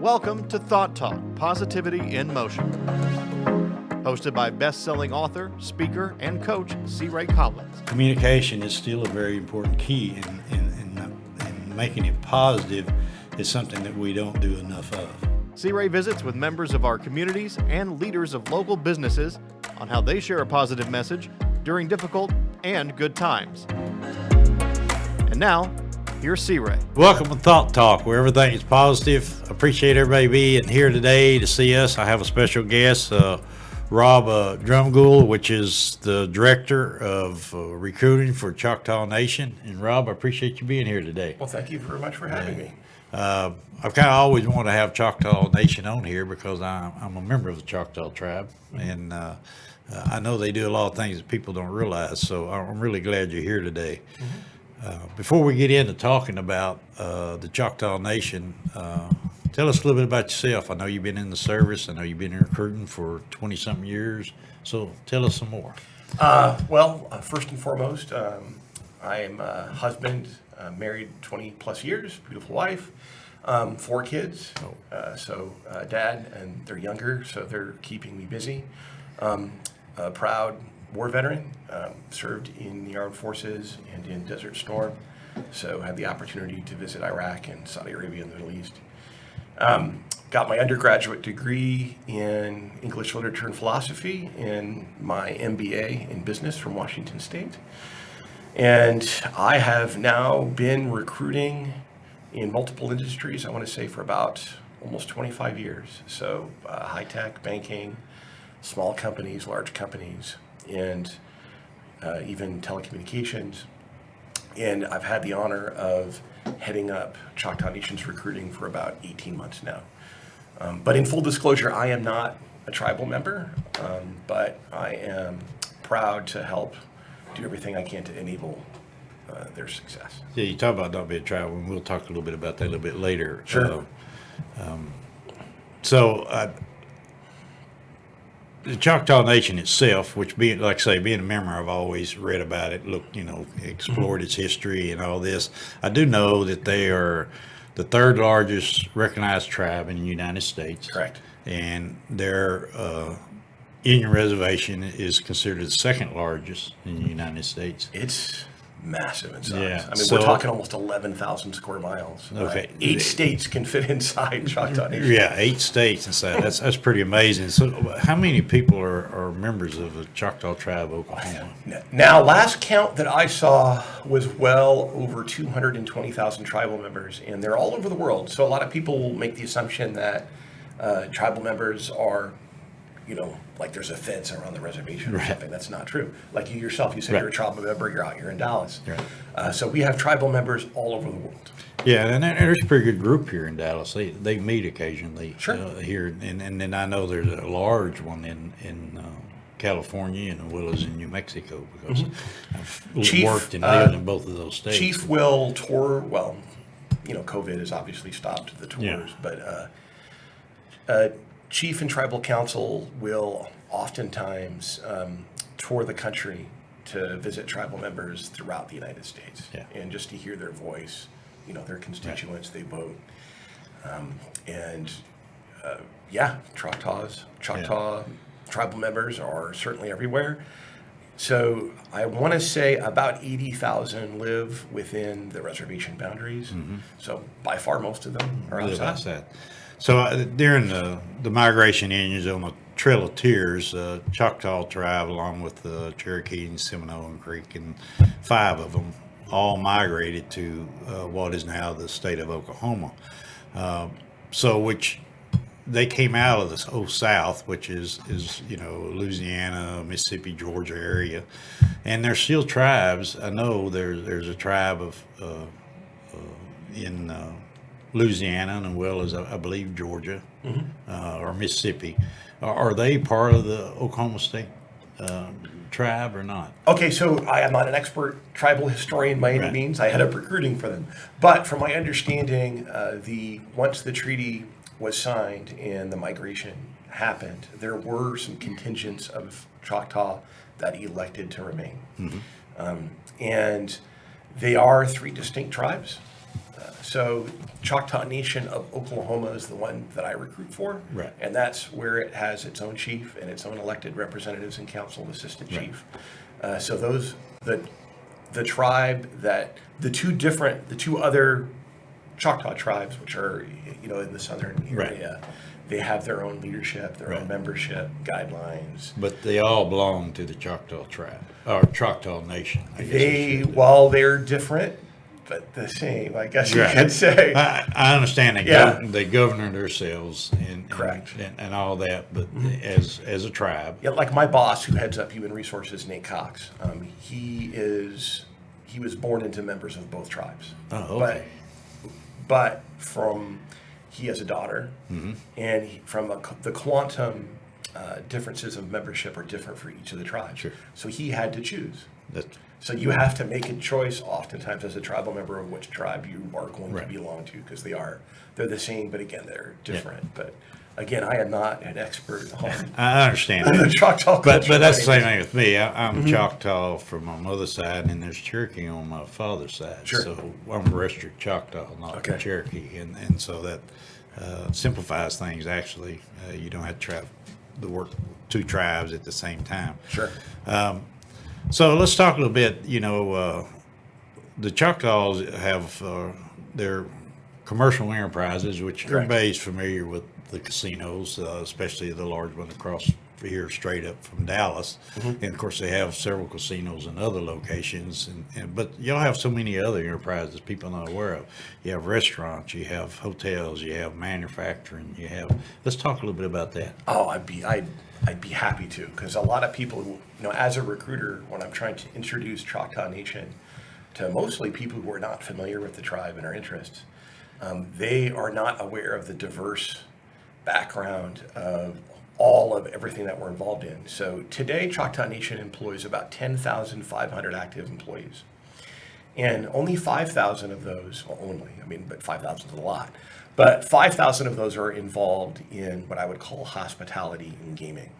Welcome to Thought Talk, Positivity in Motion. Hosted by best-selling author, speaker, and coach C. Ray Collins. Communication is still a very important key in making it positive is something that we don't do enough of. C. Ray visits with members of our communities and leaders of local businesses on how they share a positive message during difficult and good times. And now, here's C. Ray. Welcome to Thought Talk, where everything is positive. I appreciate everybody being here today to see us. I have a special guest, Rob Dromgoole, which is the director of recruiting for Choctaw Nation. And Rob, I appreciate you being here today. Well, thank you very much for having me. I've kind of always wanted to have Choctaw Nation on here because I'm a member of the Choctaw tribe, and I know they do a lot of things that people don't realize. So I'm really glad you're here today. Before we get into talking about the Choctaw Nation, tell us a little bit about yourself. I know you've been in the service. I know you've been recruiting for 20-something years. So tell us some more. First and foremost, I am a husband, married 20-plus years, beautiful wife, 4 kids. Dad, and they're younger, so they're keeping me busy. A proud war veteran, served in the armed forces and in Desert Storm, so had the opportunity to visit Iraq and Saudi Arabia and the Middle East. Got my undergraduate degree in English Literature and Philosophy and my MBA in Business from Washington State. And I have now been recruiting in multiple industries, I want to say, for about almost 25 years. So high-tech, banking, small companies, large companies, and even telecommunications. And I've had the honor of heading up Choctaw Nation's recruiting for about 18 months now. But in full disclosure, I am not a tribal member, but I am proud to help do everything I can to enable their success. Yeah, you talk about not being a tribal, and we'll talk a little bit about that a little bit later. Sure. The Choctaw Nation itself, which being, like I say, being a member, I've always read about it, explored its history and all this. I do know that they are the 3rd largest recognized tribe in the United States. Correct. And their Indian reservation is considered the 2nd largest in the United States. It's massive in size. Yeah. I mean, we're talking almost 11,000 square miles. Okay. 8 states can fit inside Choctaw Nation. Yeah, 8 states inside. That's pretty amazing. So how many people are members of the Choctaw tribe of Oklahoma? Now, last count that I saw was well over 220,000 tribal members, and they're all over the world. So a lot of people will make the assumption that tribal members are, like there's a fence around the reservation or something. That's not true. Like you yourself, you said you're a tribal member, you're out here in Dallas. Right. So we have tribal members all over the world. Yeah, and there's a pretty good group here in Dallas. They meet occasionally. Sure. Here, and then I know there's a large one in California and as well as in New Mexico, because I've worked and lived in both of those states. Chief will tour, COVID has obviously stopped the tours, but Chief and Tribal Council will oftentimes tour the country to visit tribal members throughout the United States, and just to hear their voice, their constituents, they vote. Choctaw tribal members are certainly everywhere. So I want to say about 80,000 live within the reservation boundaries. So by far most of them are outside. So during the migration Indians on the Trail of Tears, Choctaw tribe, along with the Cherokee and Seminole and Creek, and 5 of them all migrated to what is now the state of Oklahoma. Which they came out of this South, which is Louisiana, Mississippi, Georgia area, and there's still tribes. I know there's a tribe in Louisiana, and as well as I believe Georgia or Mississippi. Are they part of the Oklahoma State tribe or not? Okay, so I am not an expert tribal historian by any means. I head up recruiting for them. But from my understanding, once the treaty was signed and the migration happened, there were some contingents of Choctaw that elected to remain. And they are 3 distinct tribes. So Choctaw Nation of Oklahoma is the one that I recruit for. Right. And that's where it has its own chief and its own elected representatives and council assistant Right. chief. So the tribe that, the two other Choctaw tribes, which are, in the southern area, they have their own leadership, their own membership guidelines. But they all belong to the Choctaw tribe, or Choctaw Nation, I guess. While they're different, but the same, I guess you could say. I understand they govern themselves and Correct. and all that, but as a tribe. Yeah, like my boss who heads up human resources, Nate Cox, he was born into members of both tribes. Oh, okay. But he has a daughter, and the quantum differences of membership are different for each of the tribes. Sure. So he had to choose. That's, So you have to make a choice oftentimes as a tribal member of which tribe you are going to belong to, because they're the same, but again, they're different. But again, I am not an expert on I understand the that. Choctaw culture. But that's the same thing with me. I'm Choctaw from my mother's side, and there's Cherokee on my father's side. Sure. So I'm registered Choctaw, not Cherokee, and so that simplifies things. Actually, you don't have to work two tribes at the same time. Sure. So let's talk a little bit. The Choctaws have their commercial enterprises, which everybody's familiar with the casinos, especially the large one across here straight up from Dallas. And of course, they have several casinos in other locations. But y'all have so many other enterprises people are not aware of. You have restaurants, you have hotels, you have manufacturing, Let's talk a little bit about that. Oh, I'd be happy to, because a lot of people, as a recruiter, when I'm trying to introduce Choctaw Nation to mostly people who are not familiar with the tribe and our interests, they are not aware of the diverse background of all of everything that we're involved in. So today, Choctaw Nation employs about 10,500 active employees. And only 5,000 of those, but 5,000 is a lot, but 5,000 of those are involved in what I would call hospitality and gaming,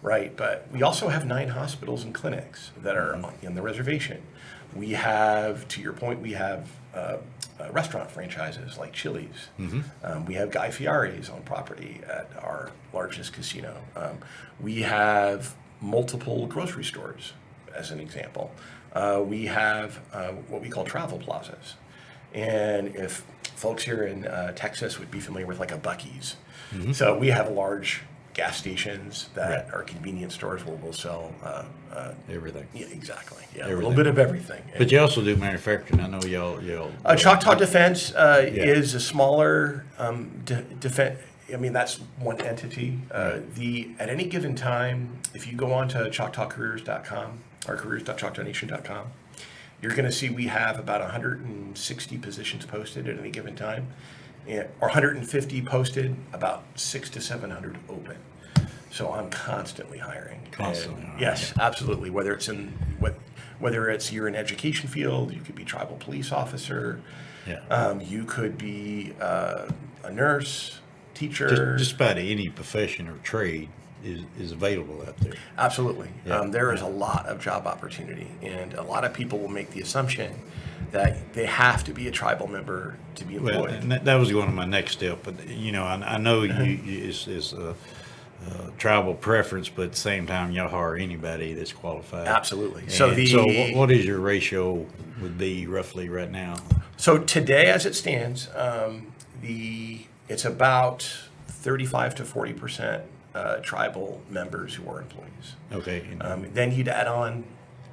right? But we also have 9 hospitals and clinics that are in the reservation. We have, to your point, we have restaurant franchises like Chili's. We have Guy Fieri's on property at our largest casino. We have multiple grocery stores, as an example. We have what we call travel plazas. And if folks here in Texas would be familiar with like a Buc-ee's. So we have large gas stations that are convenience stores where we'll sell Everything. Yeah, exactly. Yeah, Everything. a little bit of everything. But you also do manufacturing. I know y'all. Choctaw Defense is a smaller defense. That's one entity. At any given time, if you go on to ChoctawCareers.com or careers.choctawnation.com, you're going to see we have about 160 positions posted at any given time, or 150 posted, about 600 to 700 open. So I'm constantly hiring. Yes, absolutely. Whether it's you're in education field, you could be tribal police officer. You could be a nurse, teacher. Just about any profession or trade is available out there. Absolutely. There is a lot of job opportunity, and a lot of people will make the assumption that they have to be a tribal member to be employed. Well, and that was going to my next step, but I know it's a tribal preference, but at the same time, y'all hire anybody that's qualified. Absolutely. So what is your ratio would be roughly right now? So today, as it stands, it's about 35 to 40% tribal members who are employees. Okay. Then you'd add on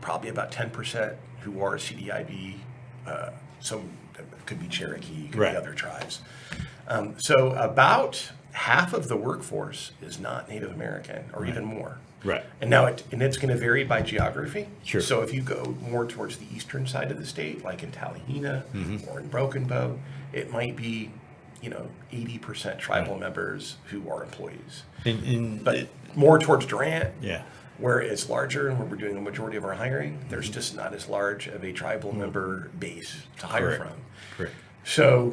probably about 10% who are CDIB. So it could be Cherokee, it could be other tribes. So about half of the workforce is not Native American, or even more. Right. And it's going to vary by geography. Sure. So if you go more towards the eastern side of the state, like in Talihina or in Broken Bow, it might be 80% tribal members who are employees. But more towards Durant, where it's larger and where we're doing the majority of our hiring, there's just not as large of a tribal member base to hire from. Correct. So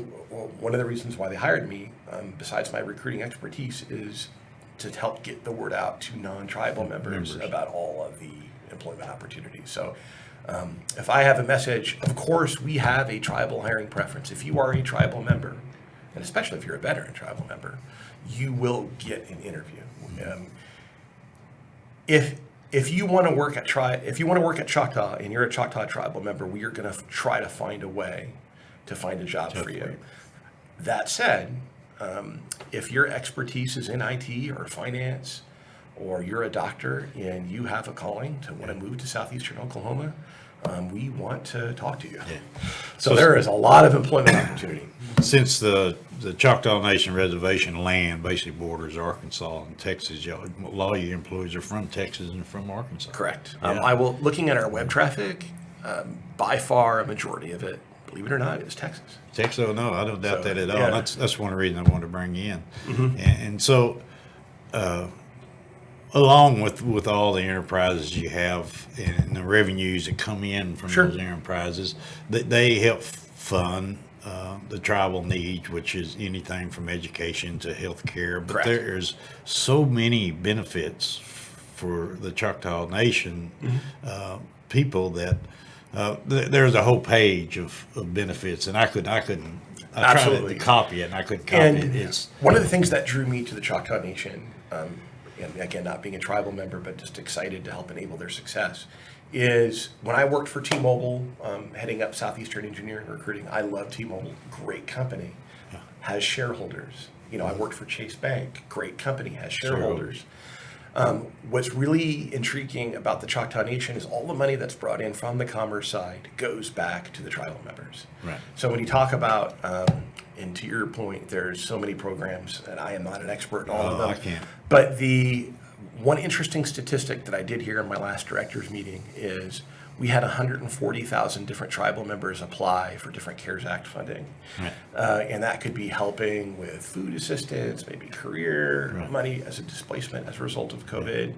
one of the reasons why they hired me, besides my recruiting expertise, is to help get the word out to non-tribal members about all of the employment opportunities. So If I have a message, of course, we have a tribal hiring preference. If you are a tribal member, and especially if you're a veteran tribal member, you will get an interview. If you want to work at Choctaw and you're a Choctaw tribal member, we are going to try to find a way to find a job for you. That said, if your expertise is in IT or finance, or you're a doctor and you have a calling to want to move to southeastern Oklahoma, we want to talk to you. Yeah. So there is a lot of employment opportunity. Since the Choctaw Nation reservation land basically borders Arkansas and Texas, a lot of your employees are from Texas and from Arkansas. Correct. Yeah. Looking at our web traffic, by far a majority of it, believe it or not, is Texas. Texas, no, I don't doubt that at all. Yeah. That's one of the reasons I wanted to bring you in. And so, along with all the enterprises you have and the revenues that come in from those enterprises, they help fund the tribal needs, which is anything from education to health care. But there's so many benefits for the Choctaw Nation people that there's a whole page of benefits, and I couldn't. I tried to copy it, and I couldn't copy it. It's one of the things that drew me to the Choctaw Nation, and again, not being a tribal member, but just excited to help enable their success, is when I worked for T-Mobile, heading up Southeastern Engineering Recruiting. I love T-Mobile, great company, has shareholders. I worked for Chase Bank, great company, has shareholders. What's really intriguing about the Choctaw Nation is all the money that's brought in from the commerce side goes back to the tribal members. Right. So when you talk about, and to your point, there's so many programs, and I am not an expert in all of them. I can't. But the one interesting statistic that I did hear in my last directors meeting is we had 140,000 different tribal members apply for different CARES Act funding. Right. And that could be helping with food assistance, maybe career money as a displacement as a result of COVID.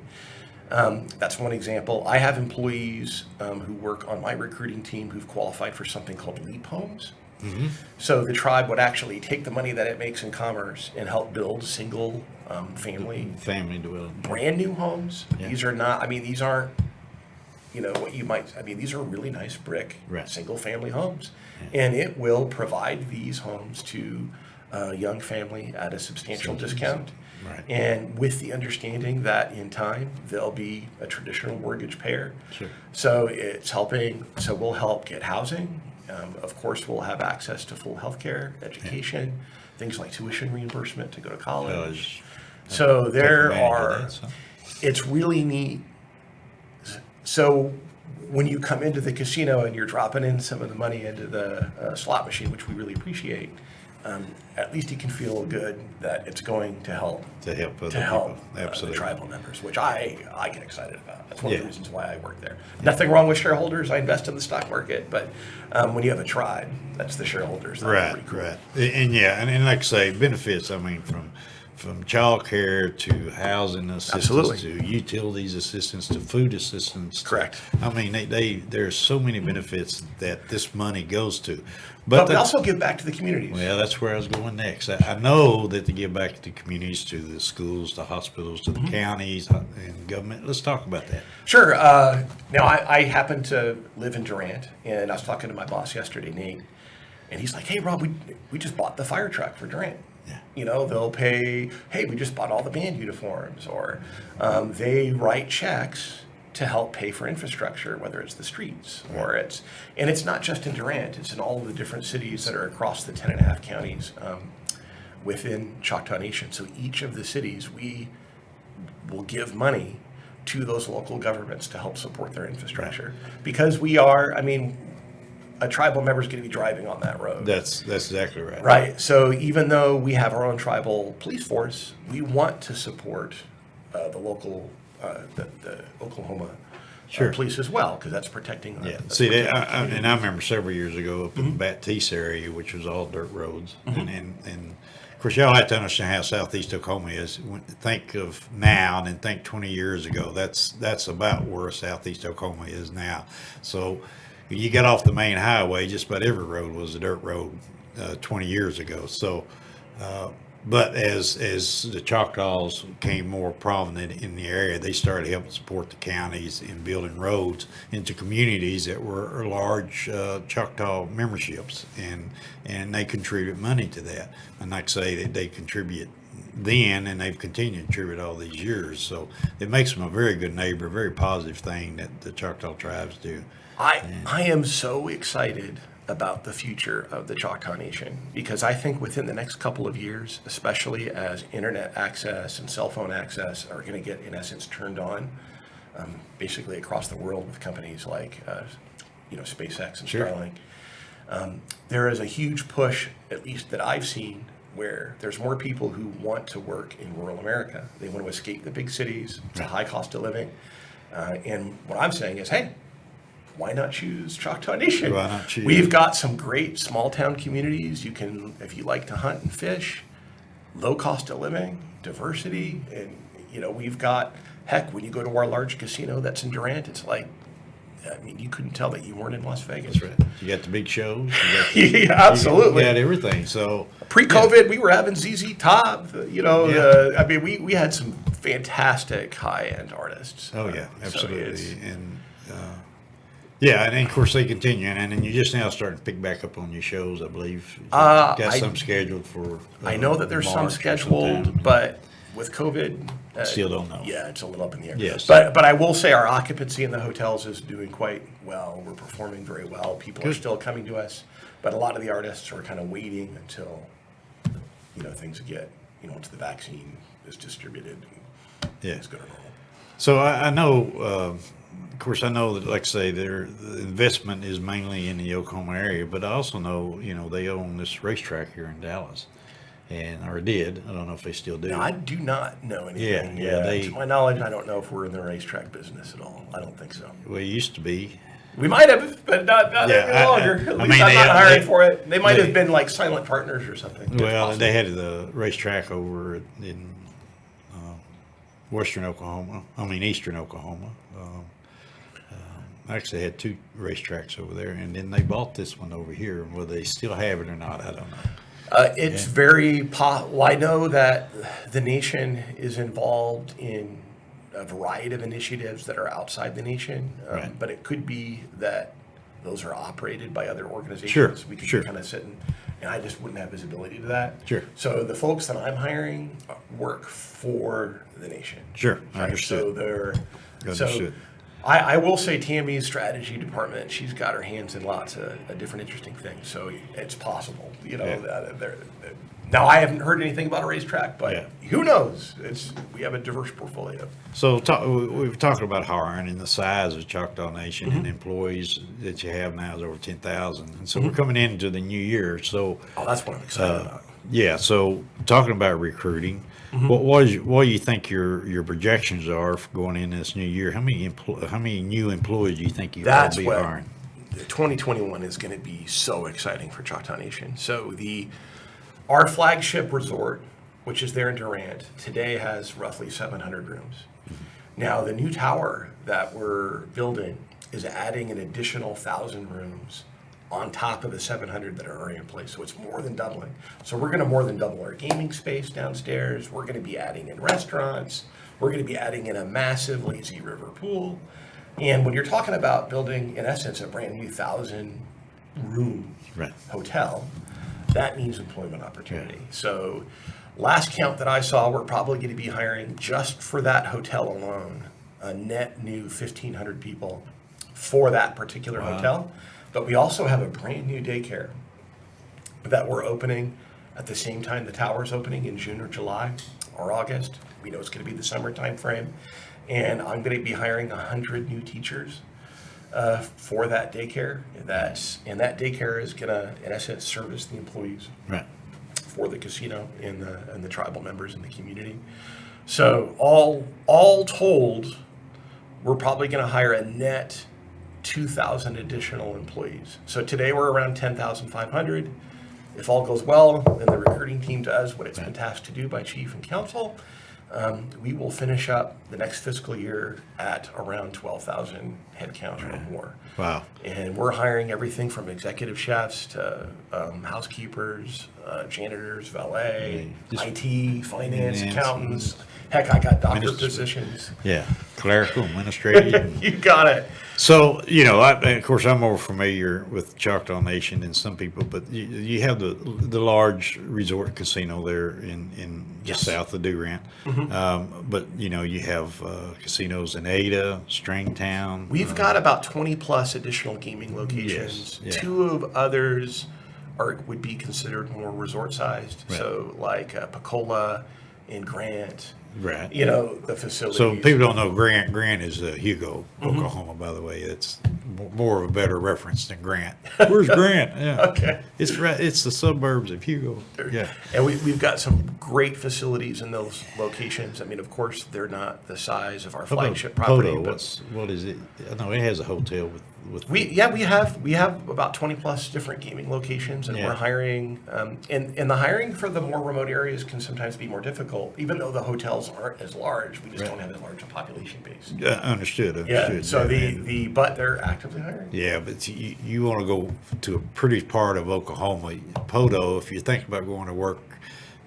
That's one example. I have employees who work on my recruiting team who've qualified for something called LEAP homes. So the tribe would actually take the money that it makes in commerce and help build single family development, brand new homes. Yeah. These are not, these aren't, what you might, these are really nice brick single family homes. Yeah. And it will provide these homes to a young family at a substantial discount. Right. And with the understanding that in time, they'll be a traditional mortgage payer. Sure. So it's helping, so we'll help get housing. Of course, we'll have access to full health care, education, things like tuition reimbursement to go to college. So there are, it's really neat. So when you come into the casino and you're dropping in some of the money into the slot machine, which we really appreciate, at least you can feel good that it's going to help the tribal members, which I get excited about. That's one of the reasons why I work there. Nothing wrong with shareholders. I invest in the stock market, but when you have a tribe, that's the shareholders. That's pretty cool. And like I say, benefits. From child care to housing assistance to utilities assistance to food assistance. Correct. There's so many benefits that this money goes to. But we also give back to the communities. Well, that's where I was going next. I know that they give back to the communities, to the schools, to hospitals, to the counties and government. Let's talk about that. Sure. Now, I happen to live in Durant, and I was talking to my boss yesterday, Nate, and he's like, "Hey, Rob, we just bought the fire truck for Durant." They'll pay, hey, we just bought all the band uniforms, or they write checks to help pay for infrastructure, whether it's the streets or and it's not just in Durant, it's in all of the different cities that are across the 10.5 counties within Choctaw Nation. So each of the cities, we will give money to those local governments to help support their infrastructure. Because we are, a tribal member is going to be driving on that road. That's exactly right. Right. So even though we have our own tribal police force, we want to support the local, the Oklahoma police as well, because that's protecting. I remember several years ago up in the Baptiste area, which was all dirt roads, and of course y'all have to understand how southeast Oklahoma is. Think of now and then think 20 years ago. That's about where southeast Oklahoma is now. So you get off the main highway, just about every road was a dirt road 20 years ago. So But as the Choctaws became more prominent in the area, they started helping support the counties in building roads into communities that were large Choctaw memberships, and they contribute money to that. And like I say, they contribute then, and they've continued to contribute all these years. So it makes them a very good neighbor, a very positive thing that the Choctaw tribes do. I am so excited about the future of the Choctaw Nation, because I think within the next couple of years, especially as internet access and cell phone access are going to get, in essence, turned on, basically across the world with companies like, SpaceX and Sure. Starlink, there is a huge push, at least that I've seen, where there's more people who want to work in rural America. They want to escape the big cities, it's a high cost of living. And what I'm saying is, hey, why not choose Choctaw Nation? Why not choose? We've got some great small town communities. You can, if you like to hunt and fish, low cost of living, diversity, and we've got, heck, when you go to our large casino that's in Durant, it's like, you couldn't tell that you weren't in Las Vegas. That's right. You got the big shows. You got Absolutely. You got everything. So Pre-COVID, we were having ZZ Top. We had some fantastic high-end artists. Oh yeah, So absolutely. it's- And of course they continue, and then you just now starting to pick back up on your shows, I believe. Got some scheduled for. I know that there's some March or scheduled, sometime. but with COVID, Still don't know. Yeah, it's a little up in the air. Yes. But I will say our occupancy in the hotels is doing quite well. We're performing very well. People are Good. still coming to us, but a lot of the artists are kind of waiting until things get once the vaccine is distributed. Yeah. It's going to roll. So I know, of course, I know that, like I say, the investment is mainly in the Oklahoma area, but I also know, they own this racetrack here in Dallas, or did. I don't know if they still do. Now, I do not know anything. Yeah, to my knowledge, I don't know if we're in the racetrack business at all. I don't think so. Well, it used to be. We might have, but not Yeah, any longer. At least mean, I'm not hiring they- for it. They might they- have been like silent partners or something. It's Well, possible. they had the racetrack over in Eastern Oklahoma. Actually, they had two racetracks over there, and then they bought this one over here. Whether they still have it or not, I don't know. It's very well, I know that the nation is involved in a variety of initiatives that are outside the nation, Right. but it could be that those are operated by other organizations. Sure, We could sure. kind of sit and I just wouldn't have visibility to that. Sure. So the folks that I'm hiring work for the nation. Sure, I Right? understood. So they're Understood. I will say Tammy's strategy department, she's got her hands in lots of different interesting things. So it's possible, Yeah. now I haven't heard anything about a racetrack, but Yeah. who knows? We have a diverse portfolio. So we've talked about hiring and the size of Choctaw Nation and employees that you have now is over 10,000. And so we're coming into the new year. So Oh, that's what I'm excited about. yeah, so talking about recruiting, what do you think your projections are for going in this new year? How many new employees do you think you'll That's be what hiring? 2021 is going to be so exciting for Choctaw Nation. So our flagship resort, which is there in Durant, today has roughly 700 rooms. Now the new tower that we're building is adding an additional 1,000 rooms on top of the 700 that are already in place. So it's more than doubling. So we're going to more than double our gaming space downstairs. We're going to be adding in restaurants. We're going to be adding in a massive lazy river pool. And when you're talking about building, in essence, a brand new 1,000-room Right. hotel, that means employment opportunity. So last count that I saw, we're probably going to be hiring just for that hotel alone, a net new 1,500 people for that particular hotel. But we also have a brand new daycare that we're opening at the same time the tower's opening in June or July or August. We know it's going to be the summer time frame. And I'm going to be hiring 100 new teachers for that daycare. And that daycare is going to, in essence, service the employees Right. for the casino and the tribal members in the community. So all told, we're probably going to hire a net 2,000 additional employees. So today we're around 10,500. If all goes well, and the recruiting team does what it's been tasked to do by chief and council, we will finish up the next fiscal year at around 12,000 headcount or more. Wow. And we're hiring everything from executive chefs to housekeepers, janitors, valet, Just IT, finance, finance, accountants. Heck, I got doctor Minister. positions. Yeah, clerical, administrative. You got it. So, of course, I'm more familiar with Choctaw Nation than some people, but you have the large resort casino there in just Yes. south of Durant. But, you have casinos in Ada, Stringtown. We've got about 20 plus additional gaming locations. Yes, yeah. Two of others would be considered more resort sized. Right. So like Pecola and Grant, Right. the facilities. So people don't know Grant. Grant is Hugo, Oklahoma, by the way. It's more of a better reference than Grant. Where's Grant? Yeah. Okay. It's right. It's the suburbs of Hugo. Yeah. And we've got some great facilities in those locations. I mean, of course, they're not the size of our How about flagship property. Poto? But What is it? No, it has a hotel with. we have about 20 plus different gaming locations, and Yeah. we're hiring. And the hiring for the more remote areas can sometimes be more difficult, even though the hotels aren't as large. We just Right. don't have as large a population base. Understood. Yeah. So And- but they're actively hiring. Yeah, but you want to go to a pretty part of Oklahoma, Poto. If you think about going to work,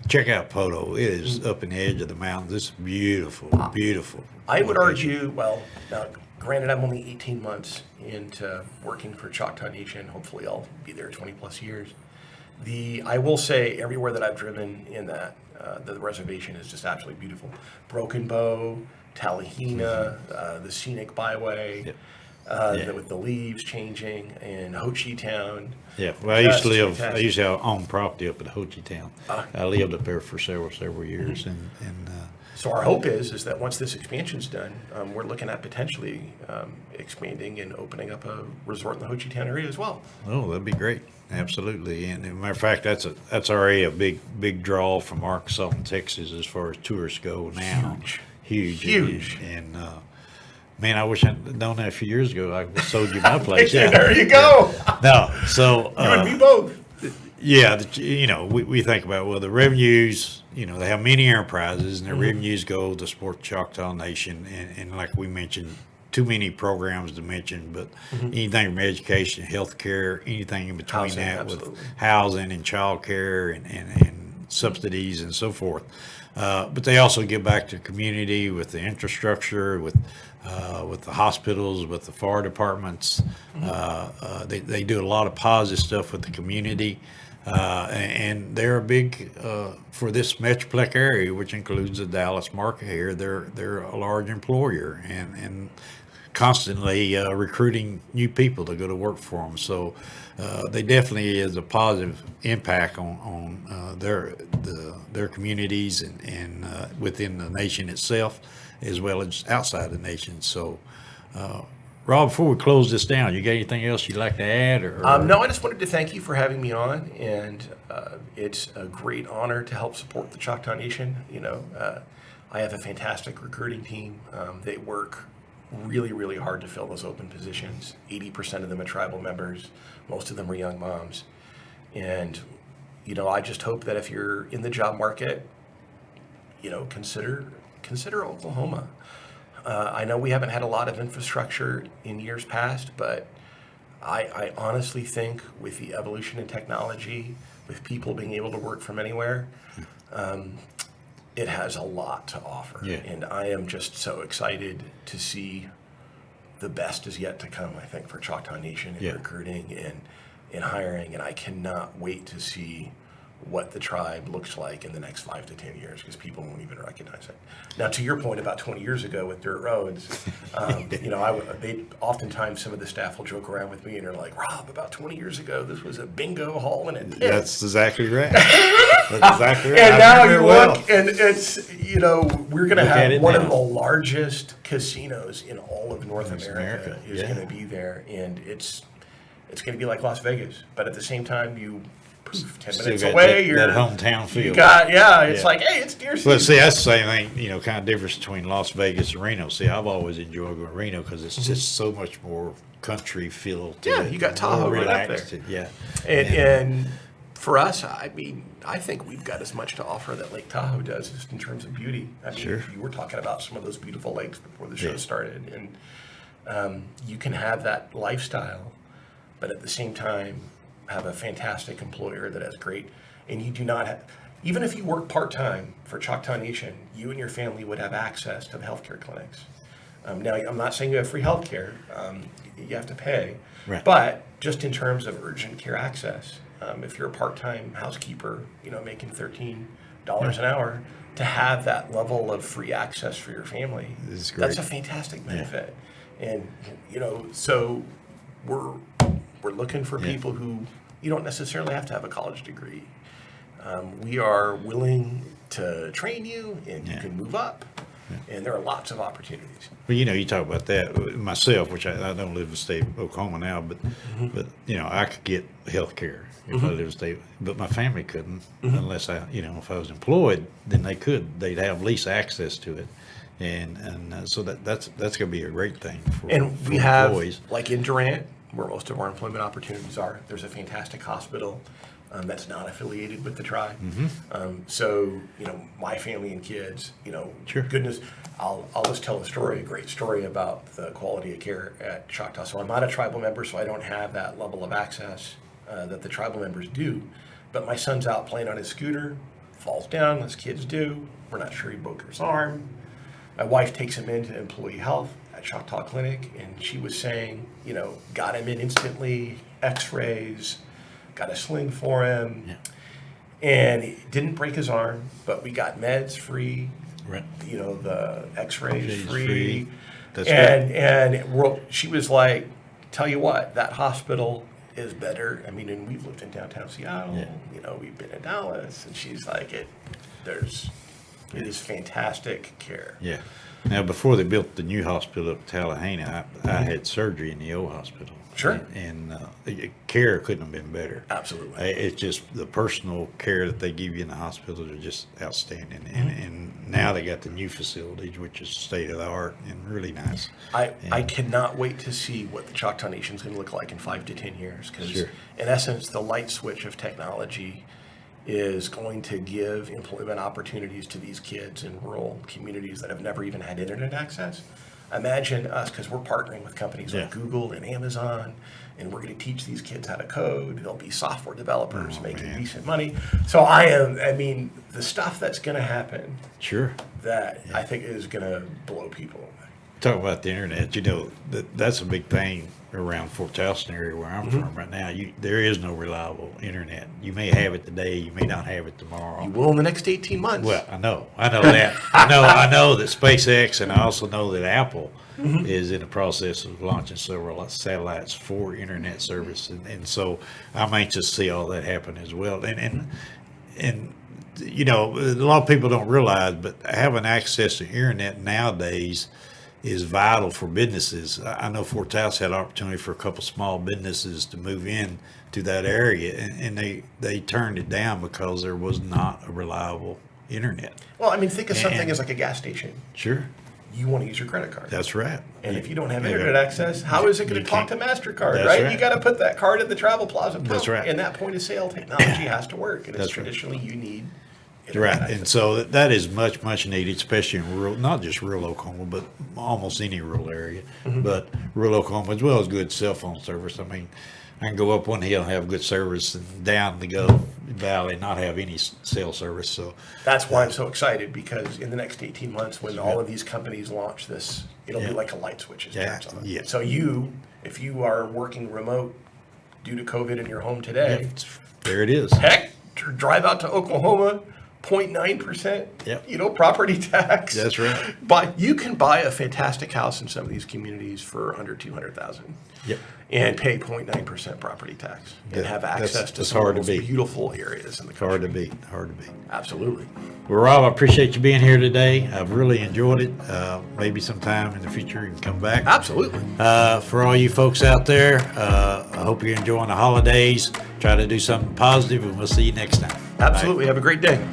check out Poto. It is up in the edge of the mountains. It's beautiful, beautiful. I would location. argue, well, now, granted, I'm only 18 months into working for Choctaw Nation. Hopefully, I'll be there 20 plus years. I will say, everywhere that I've driven in that, the reservation is just absolutely beautiful. Broken Bow, Talihina, the scenic byway, Yep. Yeah. with the leaves changing, and Ho Chi Town. Yeah, well, I used to That's live. I fantastic. used to own property up at Ho Chi Town. Ah. I lived up there for several years, and So our hope is that once this expansion's done, we're looking at potentially expanding and opening up a resort in the Ho Chi Town area as well. oh, that'd be great. Absolutely, and as a matter of fact, that's already a big draw from Arkansas and Texas as far as tourists go now. Huge. And man, I wish I'd known that a few years ago. I sold you my place. Yeah, There you go. No, so You and me both. yeah, we think about, well, the revenues, they have many enterprises, and the revenues go to support the Choctaw Nation, and like we mentioned, too many programs to mention, but anything from education, healthcare, anything in between Housing, that absolutely. with housing and childcare and subsidies and so forth. But they also give back to the community with the infrastructure, with the hospitals, with the fire departments. They do a lot of positive stuff with the community. And they're a big, for this Metroplex area, which includes the Dallas market here, they're a large employer and constantly recruiting new people to go to work for them. So they definitely is a positive impact on their communities and within the nation itself, as well as outside the nation. So, Rob, before we close this down, you got anything else you'd like to add? Or No, I just wanted to thank you for having me on, and it's a great honor to help support the Choctaw Nation. I have a fantastic recruiting team. They work really, really hard to fill those open positions. 80% of them are tribal members. Most of them are young moms. And, I just hope that if you're in the job market, consider Oklahoma. I know we haven't had a lot of infrastructure in years past, but I honestly think with the evolution in technology, with people being able to work from anywhere, it has a lot to offer. Yeah. And I am just so excited to see the best is yet to come, I think, for Choctaw Nation in Yeah. recruiting and in hiring. And I cannot wait to see what the tribe looks like in the next 5 to 10 years, because people won't even recognize it. Now, to your point about 20 years ago with dirt roads, they oftentimes some of the staff will joke around with me and they're like, Rob, about 20 years ago, this was a bingo hall and a pit. That's exactly right. That's exactly right. And I now remember you it well. look, and it's, we're going to Look at have it one now. of the largest casinos in all of North America is yeah. going to be there, and it's going to be like Las Vegas. But at the same time, you poof, 10 Still minutes got away, that hometown feel. you got, it's Yeah. like, hey, it's deer But season. see, that's the same thing, kind of difference between Las Vegas and Reno. See, I've always enjoyed going to Reno because it's just so much more country feel to Yeah, it. you got Tahoe more right up relaxed. there. Yeah. And for us, I mean, I think we've got as much to offer that Lake Tahoe does, just in terms of beauty. I mean, Sure. you were talking about some of those beautiful lakes before the show Yeah. started, and you can have that lifestyle, but at the same time have a fantastic employer that has great and you do not have, even if you work part-time for Choctaw Nation, you and your family would have access to the healthcare clinics. Now, I'm not saying you have free healthcare. You have to pay. Right. But just in terms of urgent care access, if you're a part-time housekeeper, making $13 an hour, to have that level of free access for your family, that's a fantastic benefit. And, so we're looking for people who, you don't necessarily have to have a college degree. We are willing to train you, and you can move up. And there are lots of opportunities. Well, you talk about that. Myself, which I don't live in the state of Oklahoma now, but I could get health care if I lived in the state, but my family couldn't unless if I was employed, then they could. They'd have at least access to it, and so that's going to be a great thing for we have employees. Like in Durant, where most of our employment opportunities are. There's a fantastic hospital that's not affiliated with the tribe. So, my family and kids, Sure. goodness, I'll just tell a great story about the quality of care at Choctaw. So I'm not a tribal member, so I don't have that level of access that the tribal members do. But my son's out playing on his scooter, falls down, as kids do. We're not sure he broke his arm. My wife takes him into employee health at Choctaw Clinic, and she was saying, got him in instantly, x-rays, got a sling for him, and he didn't break his arm, but we got meds free, Right. The x-rays free. free. That's and she was like, tell you what, that hospital is better. I mean, and we've lived in downtown Seattle, we've been in Dallas, and she's like, it is fantastic care. Yeah. Now, before they built the new hospital up in Tallahassee, I had surgery in the old hospital. Sure. And the care couldn't have been better. Absolutely. It's just the personal care that they give you in the hospital are just outstanding. And now they got the new facilities, which is state of the art and really nice. I cannot wait to see what the Choctaw Nation is going to look like in 5 to 10 years. Because Sure. in essence, the light switch of technology is going to give employment opportunities to these kids in rural communities that have never even had internet access. Imagine us, because we're partnering with companies like Google and Amazon, and we're going to teach these kids how to code. They'll be software developers making decent money. So the stuff that's going to happen, Sure. that I think is going to blow people away. Talk about the internet. That's a big thing around Fort Charleston area where I'm from right now. There is no reliable internet. You may have it today, you may not have it tomorrow. You will in the next 18 months. Well, I know that. I know that SpaceX, and I also know that Apple is in the process of launching several satellites for internet service, and so I'm anxious to see all that happen as well. And a lot of people don't realize, but having access to internet nowadays is vital for businesses. I know Fort Taos had opportunity for a couple small businesses to move in to that area, and they turned it down because there was not a reliable internet. Well, think of something as like a gas station. Sure. You want to use your credit card. That's right. And if you don't have internet access, how is it going to talk to MasterCard, That's right? right. You got to put that card at the Travel Plaza pump. That's right. And that point of sale technology has to work. And it's That's right. traditionally you need internet Right, access. and so that is much needed, especially in rural, not just rural Oklahoma, but almost any rural area. But rural Oklahoma, as well as good cell phone service. I can go up one hill and have good service, and down the Gulf Valley not have any cell service. So That's why I'm so excited, because in the next 18 months, when all of these companies launch this, it'll be like a light switch is turns on. Yeah. So if you are working remote due to COVID in your home today, there it is. heck, drive out to Oklahoma, 0.9%, property tax. That's right. But you can buy a fantastic house in some of these communities for under $200,000. Yep. And pay 0.9% property tax and have access to that's some of hard the to most beat. beautiful areas in the country. Hard to beat. Absolutely. Well, Rob, I appreciate you being here today. I've really enjoyed it. Maybe sometime in the future you can come back. Absolutely. For all you folks out there, I hope you're enjoying the holidays. Try to do something positive, and we'll see you next time. Absolutely. Have a great day.